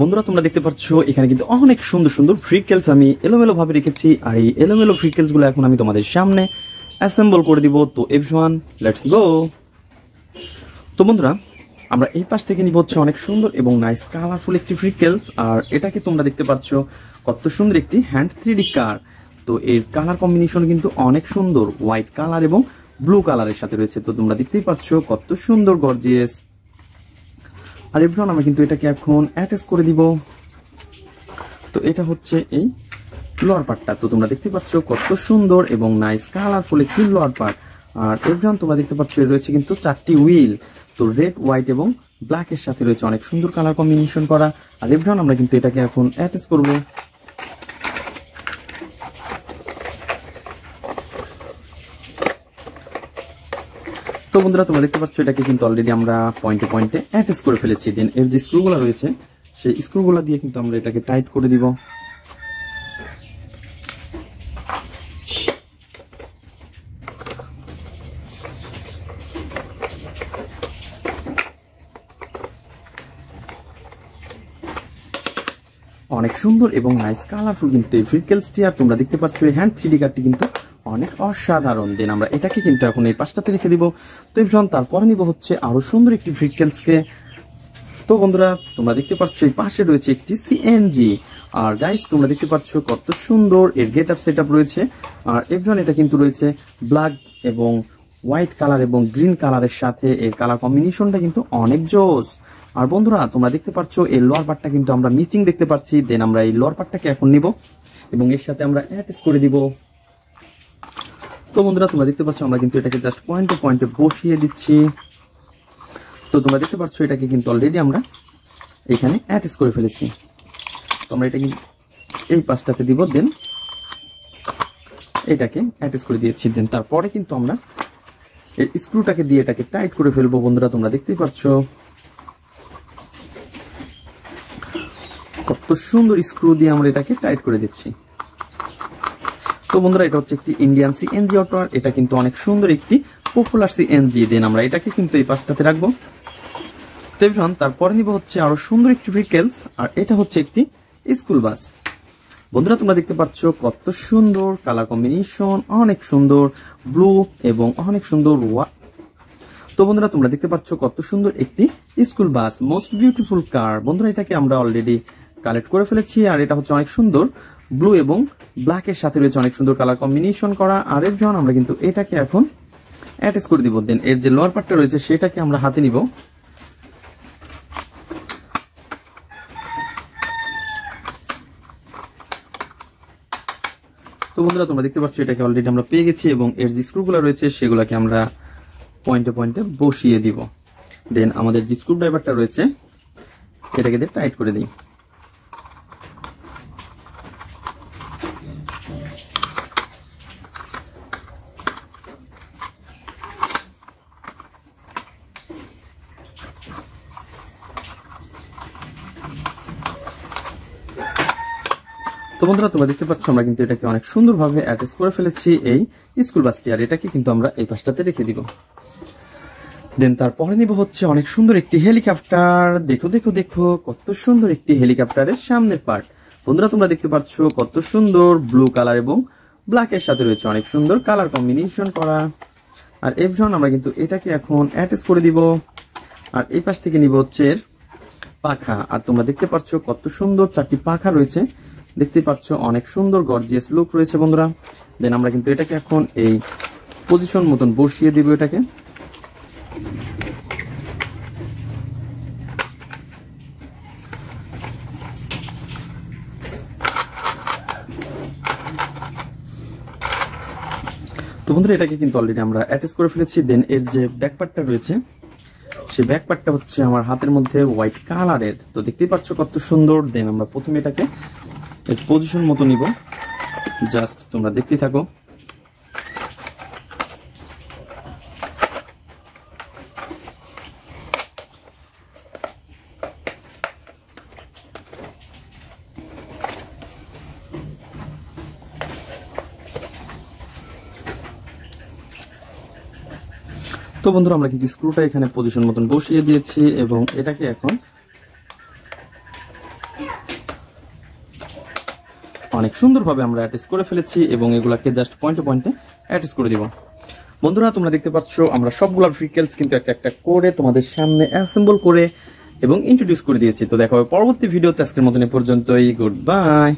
বন্ধুরা তোমরা দেখতে পাচ্ছ এখানে কিন্তু অনেক সুন্দর সুন্দর ফ্রিকেলস আমি এলোমেলো ভাবে রেখেছি, আর এই এলোমেলো ফ্রিকেলস গুলো এখন আমি তোমাদের সামনে অ্যাসেম্বল করে দিব। তো এভরিওয়ান লেটস গো। তো বন্ধুরা আমরা এই পাশ থেকে নিব হচ্ছে অনেক সুন্দর এবং নাইস কালারফুল একটি ফ্রিকেলস, আর এটাকে তোমরা দেখতে পাচ্ছ কত সুন্দর একটি হ্যান্ড 3D কার। তো এর কালার কম্বিনেশন কিন্তু অনেক সুন্দর, হোয়াইট কালার এবং ব্লু কালারের সাথে রয়েছে। তো তোমরা দেখতেই পাচ্ছ কত সুন্দর গর্জিয়াস। আর এভরিওয়ান আমরা কিন্তু এটাকে এখন অ্যাটাচ করে দিব। তো এটা হচ্ছে এই লোয়ার পার্টটা। তো তোমরা দেখতে পাচ্ছ কত সুন্দর এবং নাইস কালারফুল একটি লোয়ার পার্ট। আর এভরিওয়ান তোমরা দেখতে পাচ্ছ রয়েছে কিন্তু 4টি হুইল। তো রেড, হোয়াইট এবং ব্ল্যাক এর সাথে রয়েছে অনেক সুন্দর কালার কম্বিনেশন করা। আর এভরিওয়ান আমরা কিন্তু এটাকে এখন অ্যাটাচ করব। তো বন্ধুরা তোমরা দেখতে পাচ্ছ এটাকে কিন্তু অলরেডি আমরা পয়েন্টে পয়েন্টে অ্যাটাচ করে ফেলেছি। দেন এর যে স্ক্রুগুলো রয়েছে সেই স্ক্রুগুলো দিয়ে কিন্তু আমরা এটাকে টাইট করে দিব। অনেক সুন্দর এবং নাইস কালারফুল কিন্তু এই ফ্রিকেলসটি। আর তোমরা দেখতে পাচ্ছ এই হ্যান্ড 3D কার্ডটি কিন্তু অনেক অসাধারণ। দেন আমরা এটাকে কিন্তু এখন এই পাশটাতে রেখে দিব। তো এভরিওয়ান তারপরে নিব হচ্ছে আরো সুন্দর একটি ফ্রিকেলসকে। তো বন্ধুরা তোমরা দেখতে পাচ্ছ এই পাশে রয়েছে একটি সিএনজি। আর গাইস তোমরা দেখতে পাচ্ছ কত সুন্দর এর গেট আপ সেট আপ রয়েছে। আর এভরিওয়ান এটা কিন্তু রয়েছে ব্ল্যাক এবং হোয়াইট কালার এবং গ্রিন কালারের সাথে। এর কালার কম্বিনেশনটা কিন্তু অনেক জোস। আর বন্ধুরা তোমরা দেখতে পাচ্ছ এই লোয়ার পার্টটা কিন্তু আমরা মিচিং দেখতে পাচ্ছি। দেন আমরা এই লোয়ার পার্টটাকে এখন নিব এবং এর সাথে আমরা অ্যাটাচ করে দিব। তো বন্ধুরা তোমরা দেখতে পাচ্ছ আমরা কিন্তু এটাকে জাস্ট পয়েন্টে পয়েন্টে বসিয়ে দিচ্ছি। তো তোমরা দেখতে পাচ্ছ এটাকে কিন্তু অলরেডি আমরা এখানে অ্যাটাচ করে ফেলেছি। তো আমরা এটাকে এই পাশটাতে দিব, দেন এটাকে অ্যাটাচ করে দিয়েছি। দেন তারপরে কিন্তু আমরা এই স্ক্রুটাকে দিয়ে এটাকে টাইট করে ফেলবো। বন্ধুরা তোমরা দেখতেই পাচ্ছ কত সুন্দর স্ক্রু দিয়ে আমরা এটাকে টাইট করে দিচ্ছি। তো বন্ধুরা এটা হচ্ছে একটি ইন্ডিয়ান সিএনজি অটো। এটা কিন্তু অনেক সুন্দর একটি পপুলার সিএনজি। দেন আমরা এটাকে কিন্তু এই পাশটাতে রাখবো। তো এভরিওয়ান তারপরে নিব হচ্ছে আরো সুন্দর একটি ভেহিকেলস, আর এটা হচ্ছে একটি স্কুল বাস। বন্ধুরা তোমরা দেখতে পাচ্ছ কত সুন্দর কালার কম্বিনেশন, অনেক সুন্দর ব্লু এবং অনেক সুন্দর তো বন্ধুরা তোমরা দেখতে পাচ্ছ কত সুন্দর একটি স্কুল বাস, মোস্ট বিউটিফুল কার। বন্ধুরা এটাকে আমরা অলরেডি কালেক্ট করে ফেলেছি। আর এটা হচ্ছে অনেক সুন্দর ব্লু এবং ব্ল্যাক এর সাথে রয়েছে অনেক সুন্দর কালার কম্বিনেশন করা। আর এর জন্য আমরা কিন্তু এটাকে এখন অ্যাটাচ করে দিব। দেন এর যে লোয়ার পার্টটা রয়েছে সেটাকে আমরা হাতে নিব। তো বন্ধুরা তোমরা দেখতে পাচ্ছ এটাকে অলরেডি আমরা পেয়ে গেছি এবং এর যে স্ক্রুগুলো রয়েছে সেগুলোকে আমরা পয়েন্টে পয়েন্টে বসিয়ে দিব। দেন আমাদের যে স্ক্রু ড্রাইভারটা রয়েছে এটাকে দিয়ে টাইট করে দিই। তো বন্ধুরা তোমরা দেখতে পাচ্ছ আমরা কিন্তু এটাকে অনেক সুন্দরভাবে অ্যাটাচ করে ফেলেছি এই স্কুল বাসটি। আর এটাকে কিন্তু আমরা এই পাশটাতে রেখে দিব। দেন তারপরে নিব হচ্ছে অনেক সুন্দর একটি হেলিকপ্টার। দেখো দেখো দেখো কত সুন্দর একটি হেলিকপ্টারের সামনের পার্ট। বন্ধুরা তোমরা দেখতে পাচ্ছ কত সুন্দর ব্লু কালার এবং ব্ল্যাক এর সাথে রয়েছে অনেক সুন্দর কালার কম্বিনেশন করা। আর এভরিওয়ান আমরা কিন্তু এটাকে এখন অ্যাটাচ করে দিব। আর এই পাশ থেকে নিব হচ্ছে এর পাখা। আর তোমরা দেখতে পাচ্ছ কত সুন্দর 4টি পাখা রয়েছে, দেখতে পাচ্ছ অনেক সুন্দর গর্জিয়াস লুক রয়েছে বন্ধুরা। দেন আমরা কিন্তু এটাকে এখন এই পজিশন মতন বসিয়ে দিব এটাকে। তো বন্ধুরা এটাকে কিন্তু অলরেডি আমরা অ্যাটাচ করে ফেলেছি। দেন এর যে ব্যাক পার্টটা রয়েছে সেই ব্যাক পার্টটা হচ্ছে আমার হাতের মধ্যে হোয়াইট কালারের। তো দেখতেই পাচ্ছ কত সুন্দর। দেন আমরা প্রথমে এটাকে এর পজিশন মতো নিব, জাস্ট তোমরা দেখতেই থাকো। তো বন্ধুরা আমরা কিন্তু স্ক্রুটা এখানে পজিশন মতন বসিয়ে দিয়েছি এবং এটাকে এখন অনেক সুন্দরভাবে আমরা অ্যাটাচ করে ফেলেছি এবং এগুলাকে জাস্ট পয়েন্টে পয়েন্টে অ্যাটাচ করে দিব। বন্ধুরা তোমরা দেখতে পাচ্ছ আমরা সবগুলা ফ্রিকেলস কিন্তু একটা একটা করে তোমাদের সামনে অ্যাসেম্বল করে এবং ইন্ট্রোডিউস করে দিয়েছি। তো দেখা হবে পরবর্তী ভিডিওতে, আজকের মতন এ পর্যন্তই, গুড বাই।